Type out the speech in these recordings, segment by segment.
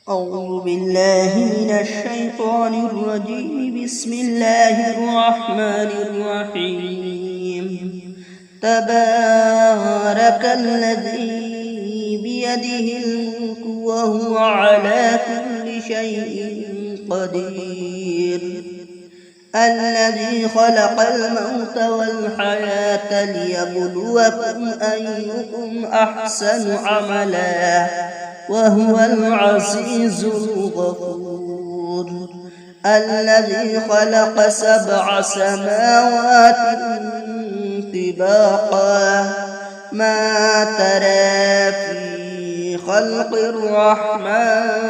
أعوذ بالله من الشيطان الرجيم. بسم الله الرحمن الرحيم. تبارك الذي بيده الملك وهو على كل شيء قدير. الذي خلق الموت والحياة ليبلوكم أيكم أحسن عملا وهو العزيز الغفور. الذي خلق 7 سماوات طباقا ما ترى في خلق الرحمن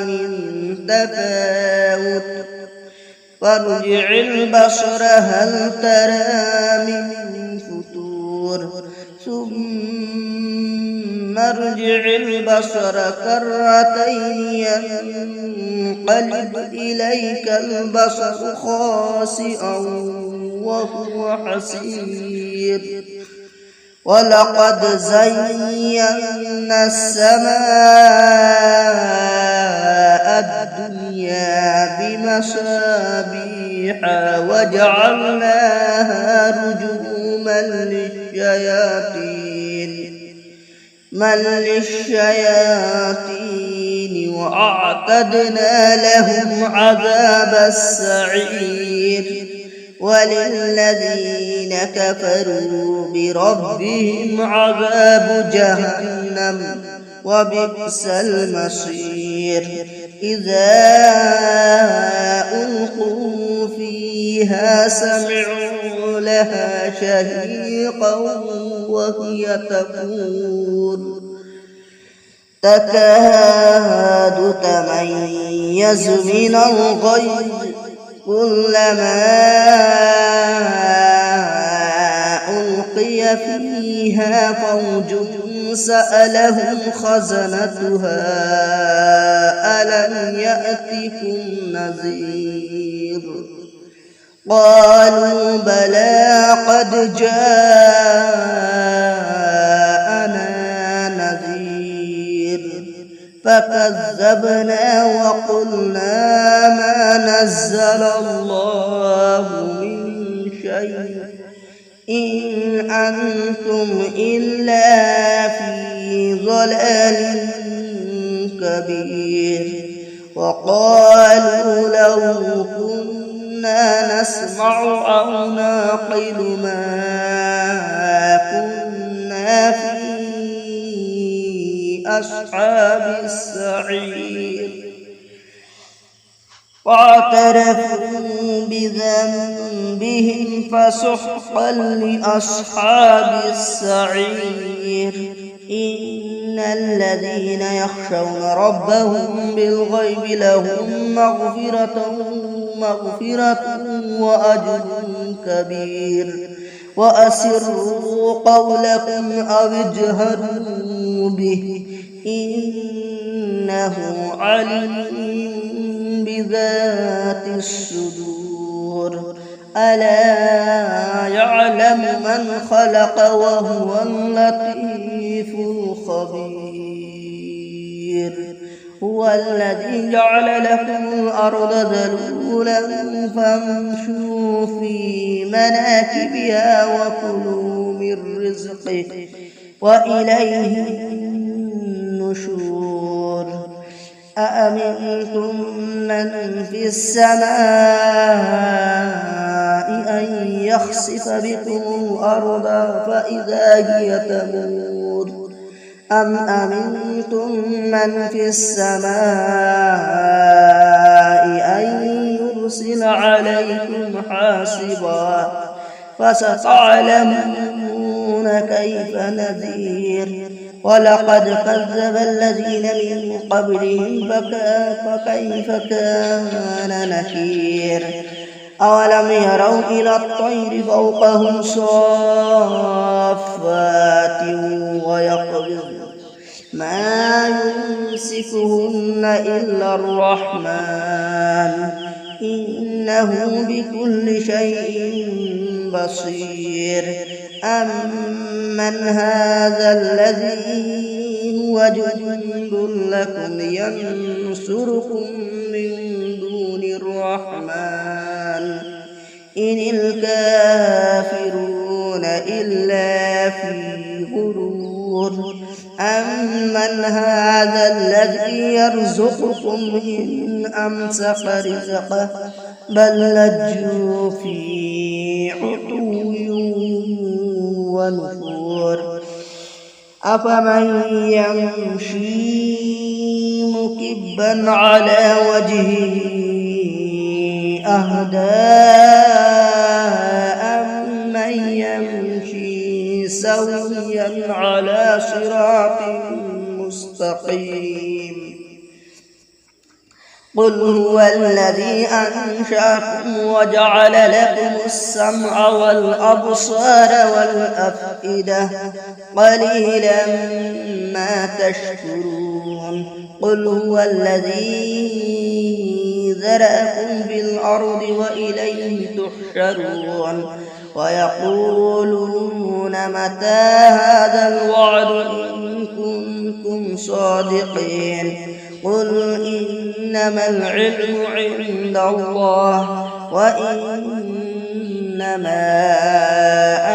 من تفاوت فارجع البصر هل ترى من فتور ثم ارجع البصر كرتين ينقلب إليك البصر خاسئا وهو حسير. ولقد زينا السماء الدنيا بمصابيح وجعلناها رجوما للشياطين وأعتدنا لهم عذاب السعير. وللذين كفروا بربهم عذاب جهنم وبئس المصير. إذا ألقوا فيها سمعوا لها شهيقا وهي تكاد تميز من الغيظ كلما ألقي فيها فوج سألهم خزنتها ألم يأتكم نذير. قالوا بلى قد جاءنا نذير فكذبنا وقلنا ما نزل الله من شيء إن أنتم إلا في ضلال كبير. وقالوا لو كنا نسمع أو نعقل ما كنا في أصحاب السعير. واعترفوا بذنبهم فسحقا لأصحاب السعير. إن الذين يخشون ربهم بالغيب لهم مغفرة وأجر كبير. وأسروا قولكم أو اجهروا به إنه عليم بذات الصدور. ألا يعلم من خلق وهو اللطيف الخبير. هو الذي جعل لكم الأرض ذلولا فامشوا في مناكبها وكلوا من رزقه وإليه النشور. أأمنتم من في السماء أن يخسف بكم الأرض فإذا هي تمور أم أمنتم من في السماء أن يرسل عليكم حاصبا فستعلمون كيف نذير. ولقد كذب الذين من قبلهم فكيف كان نكير. أولم يروا إلى الطير فوقهم صافات ويقبضن ما يمسكهن إلا الرحمن إنه بكل شيء بصير. أمن هذا الذي وجند لكم ينصركم من دون الرحمن إن الكافرون إلا في غرور أمن هذا الذي يرزقكم إن أمسك رزقه بل لجوا في عتو ونفور أفمن يمشي مكبا على وجهه أهدى أمن يمشي سويا على صراط مستقيم قل هو الذي أنشأكم وجعل لكم السمع والأبصار والأفئدة قليلا ما تشكرون قل هو الذي ذرأكم في الأرض وإليه تحشرون ويقولون متى هذا الوعد إن كنتم صادقين قل إنما العلم عند الله وإنما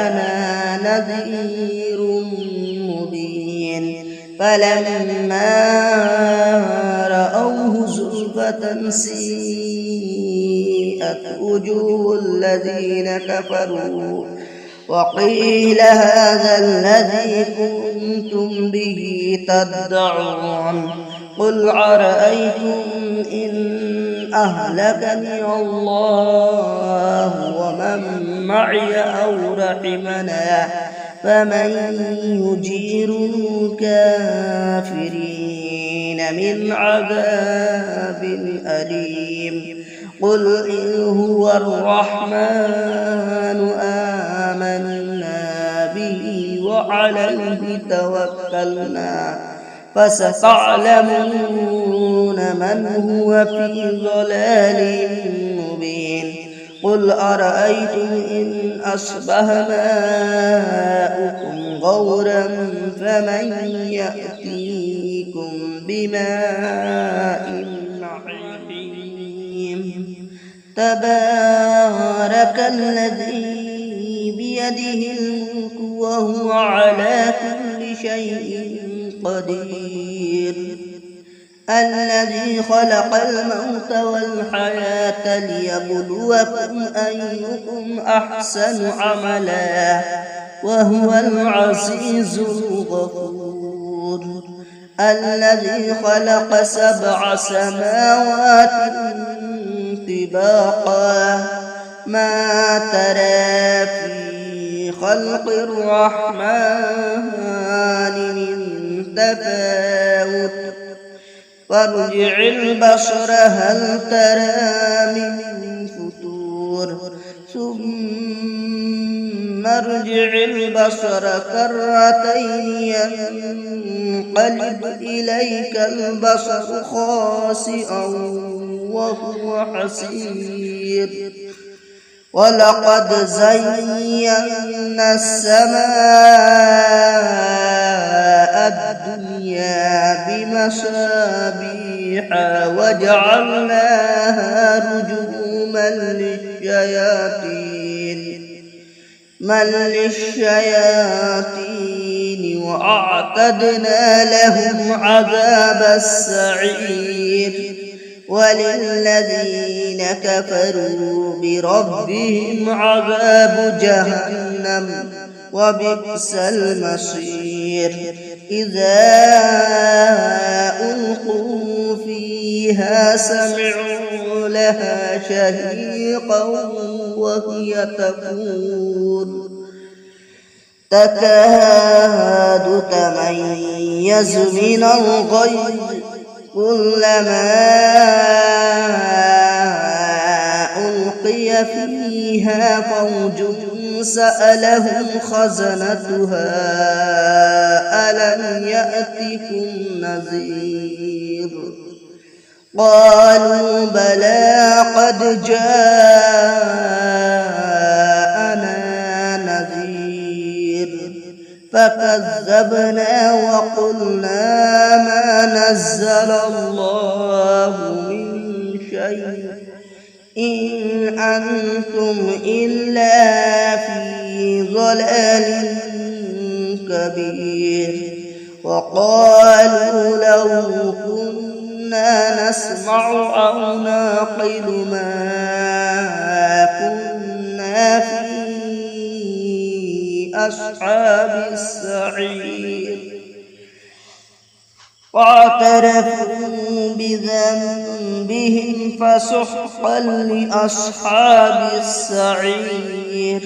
أنا نذير مبين فلما رأوه زلفة سيئت وجوه الذين كفروا وقيل هذا الذي كنتم به تدعون قل أرأيتم إن أهلكني الله ومن معي أو رحمنا فمن يجير الكافرين من عذاب أليم قل إن هو الرحمن آمنا به وعليه توكلنا فستعلمون من هو في ضلال مبين قل أرأيتم إن أصبح ماؤكم غورا فمن يأتيكم بماء معين تبارك الذي بيده الملك وهو على كل شيء قدير الذي خلق الموت والحياة ليبلوكم أيكم أحسن عملا وهو العزيز الغفور الذي خلق 7 سماوات طباقا ما ترى في خلق الرحمن من تفاوت فارجع البصر هل ترى من فتور ثم ارجع البصر كرتين ينقلب إليك البصر خاسئا وهو حسير ولقد زينا السماء الدنيا بمصابيح وجعلناها رجوما للشياطين وأعتدنا لهم عذاب السعير وللذين كفروا بربهم عذاب جهنم وبئس المصير إذا ألقوا فيها سمعوا لها شهيقا وهي تكاد تميز من الغيظ كلما ألقي فيها فوج سألهم خزنتها ألم يأتكم نذير قالوا بلى قد جاءنا نذير فكذبنا وقلنا ما نزل الله من شيء إن أنتم إلا في ضلال كبير. وقالوا لو كنا نسمع أو نعقل ما كنا في أصحاب السعير. واعترفوا بذنبهم فسحقا لأصحاب السعير.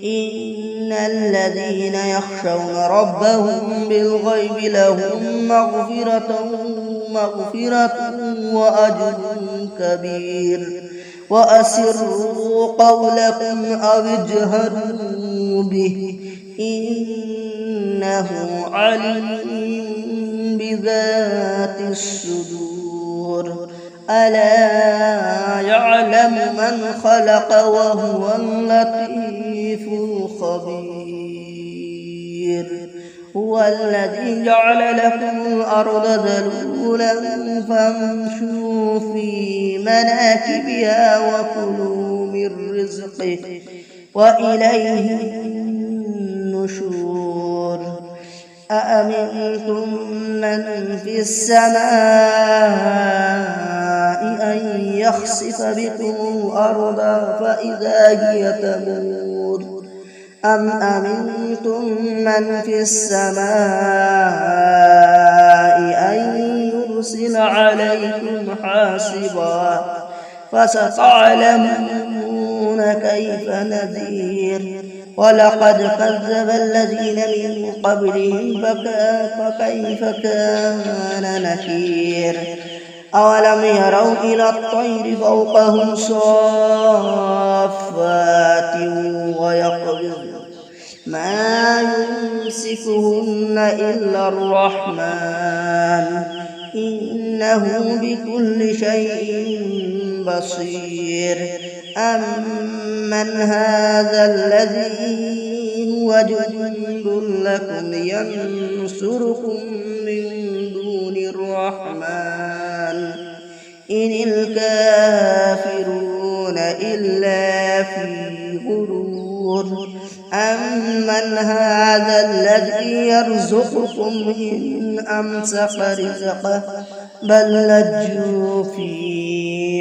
إن الذين يخشون ربهم بالغيب لهم مغفرة وأجر كبير. وأسروا قولكم أو اجهروا به إنه عليم بذات الصدور. ألا يعلم من خلق وهو اللطيف الخبير. هو الذي جعل لكم الأرض ذلولا فامشوا في مناكبها وكلوا من رزقه وإليه النشور. أأمنتم من في السماء أن يخسف بكم الأرض فإذا هي تمور أم أمنتم من في السماء أن يرسل عليكم حاصبا فستعلمون كيف نذير. ولقد كذب الذين من قبلهم فكيف كان نكير. أولم يروا إلى الطير فوقهم صافات ويقبضن ما يمسكهن إلا الرحمن إنه بكل شيء بصير. أمن هذا الذي هو جند لكم ينصركم من دون الرحمن إن الكافرون إلا في غرور. أمن هذا الذي يرزقكم إن أمسك رزقه بل لجوا في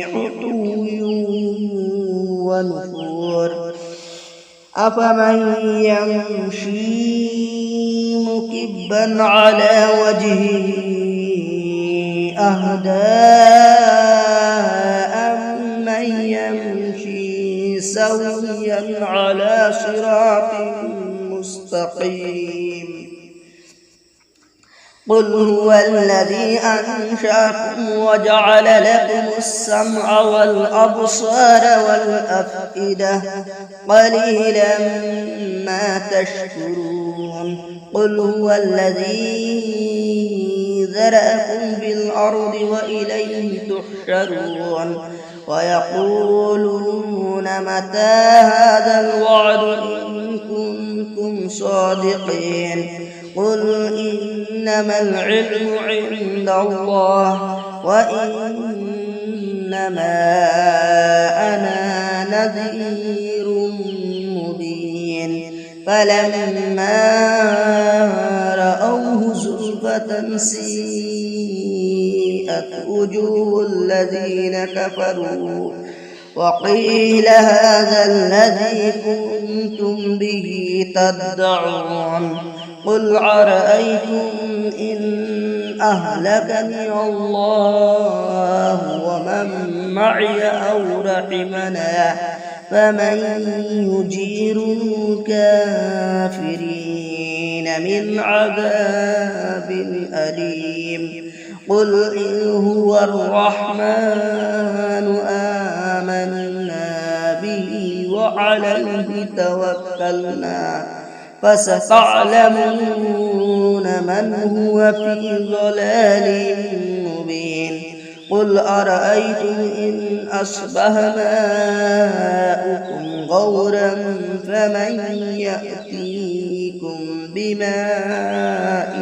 عتو ونفور. أفمن يمشي مكبا على وجهه أهدى أمن يمشي سويا على صراط مستقيم. قل هو الذي أنشأكم وجعل لكم السمع والأبصار والأفئدة قليلا ما تشكرون. قل هو الذي ذرأكم في الأرض وإليه تحشرون. ويقولون متى هذا الوعد إن كنتم صادقين. قل إنما العلم عند الله وإنما أنا نذير مبين. فلما رأوه زلفة سيئت وجوه الذين كفروا وقيل هذا الذي كنتم به تدعون. قل أرأيتم إن أهلكني الله ومن معي أو رحمنا فمن يجير الكافرين من عذاب أليم. قل إن هو الرحمن آمنا به وعليه توكلنا فستعلمون من هو في ضلال مبين. قل أرأيتم إن أصبح ماؤكم غورا فمن يأتيكم بماء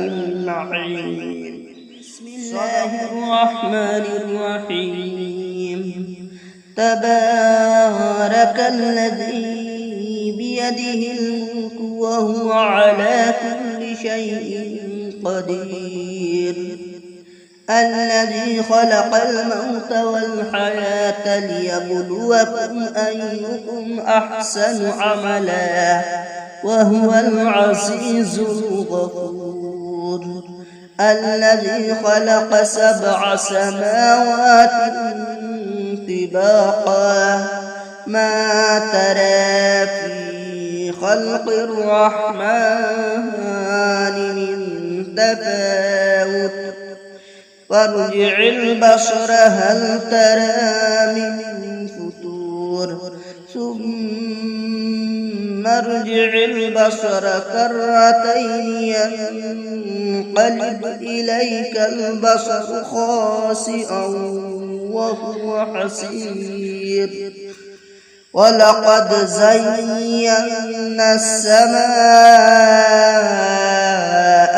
معين. بسم الله الرحمن الرحيم. تبارك الذي بيده الملك وهو على كل شيء قدير. الذي خلق الموت والحياة ليبلوكم أيكم أحسن عملا وهو العزيز الغفور. الذي خلق 7 سماوات طباقا ما ترى في خلق الرحمن من تفاوت فارجع البصر هل ترى من فتور ثم ارجع البصر كرتين ينقلب إليك البصر خاسئا وهو حسير. ولقد زينا السماء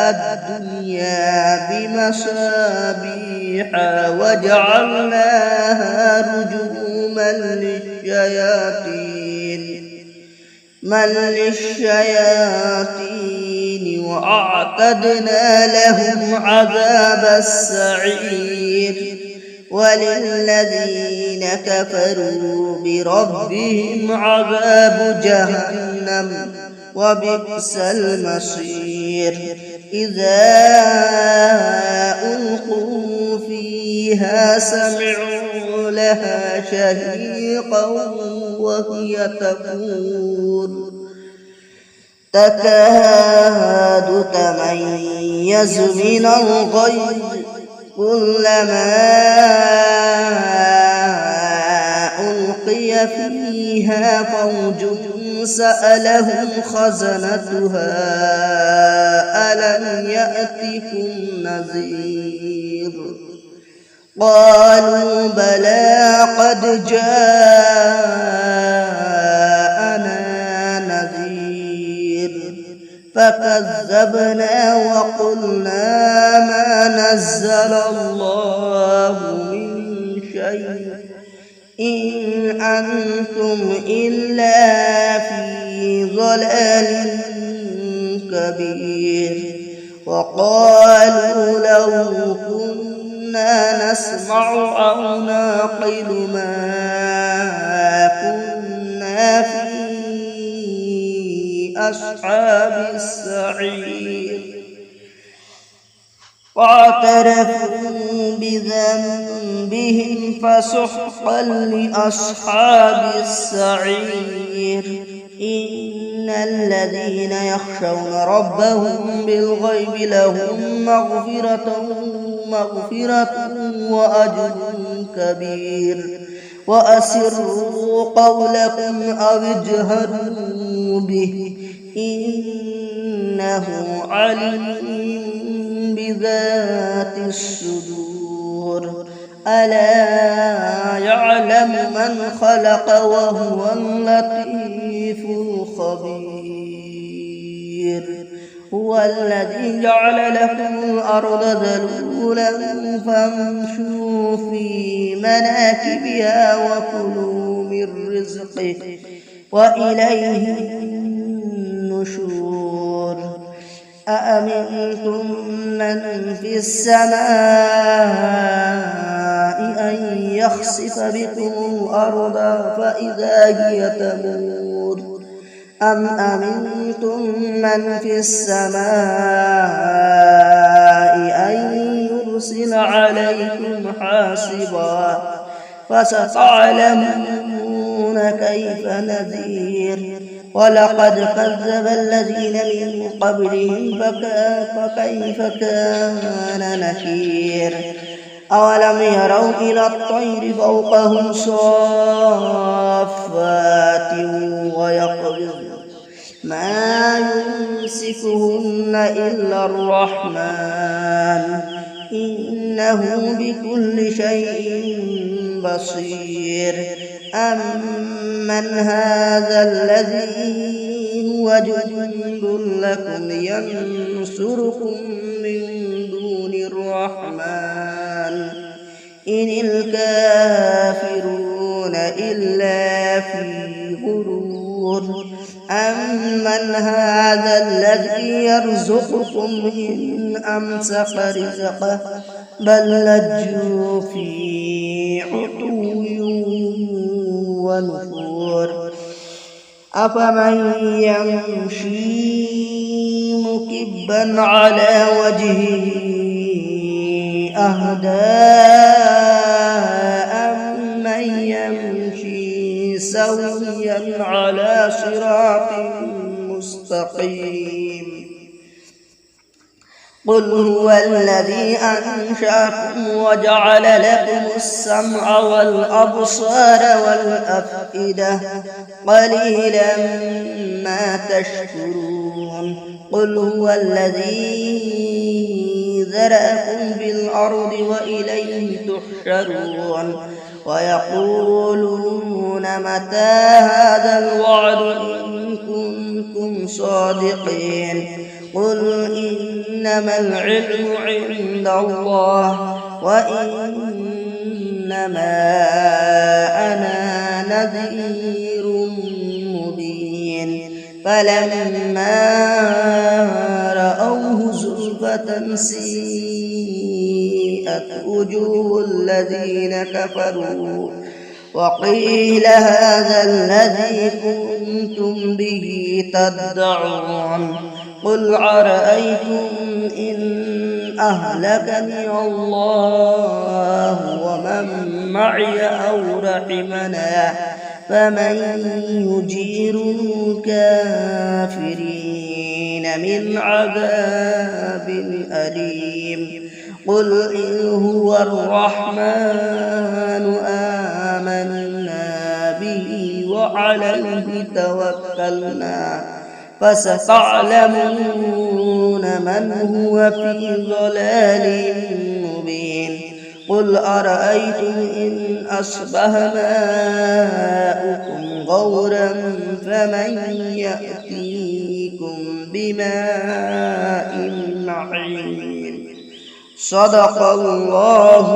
الدنيا بمصابيح وجعلناها رجوما للشياطين وأعتدنا لهم عذاب السعير. وللذين كفروا بربهم عذاب جهنم وبئس المصير. إذا ألقوا فيها سمعوا لها شهيقا وهي تفور تكاد تميز من الغيظ كلما ألقي فيها فوج سألهم خزنتها ألم يأتكم نذير. قالوا بلى قد جاءنا نذير فكذبنا وقلنا ما نزل الله من شيء إن أنتم إلا في ضلال كبير. وقالوا لو كنا نسمع أو نعقل ما كنا في أصحاب السعير. واعترفوا بذنبهم فسحقا لأصحاب السعير. إن الذين يخشون ربهم بالغيب لهم مغفرة وأجر كبير. وأسروا قولكم أو اجهروا به إنه عليم بذات الصدور. ألا يعلم من خلق وهو اللطيف الخبير. هو الذي جعل لكم الأرض ذلولا فامشوا في مناكبها وكلوا من رزقه وإليه النشور. أأمنتم من في السماء أن يخسف بكم الأرض فإذا هي تمور أم أمنتم من في السماء أن يرسل عليكم حاصبا فستعلمون كيف نذير. ولقد كذب الذين من قبلهم فكيف كان نكير. أولم يروا إلى الطير فوقهم صافات ويقبضن ما يمسكهن إلا الرحمن إنه بكل شيء بصير. أمن هذا الذي وجند لكم ينصركم من دون الرحمن إن الكافرون إلا في غرور أمن هذا الذي يرزقكم إن أمسك رزقه بل لجوا في عتو ونفور أفمن يمشي مكبا على وجهه أهدى أمن يمشي سويا على صراط مستقيم قل هو الذي أنشأكم وجعل لكم السمع والأبصار والأفئدة قليلا ما تشكرون قل هو الذي ذرأكم في الأرض وإليه تحشرون ويقولون متى هذا الوعد إن كنتم صادقين قل إنما العلم عند الله وإنما أنا نذير مبين فلما رأوه زلفة سيئت وجوه الذين كفروا وقيل هذا الذي كنتم به تدعون قل أرأيتم إن أهلكني الله ومن معي أو رحمنا فمن يجير الكافرين من عذاب أليم قل إن هو الرحمن آمنا به وعليه توكلنا فستعلمون من هو في ضلال مبين قل أرأيتم إن أصبح ماؤكم غورا فمن يأتيكم بماء معين صدق الله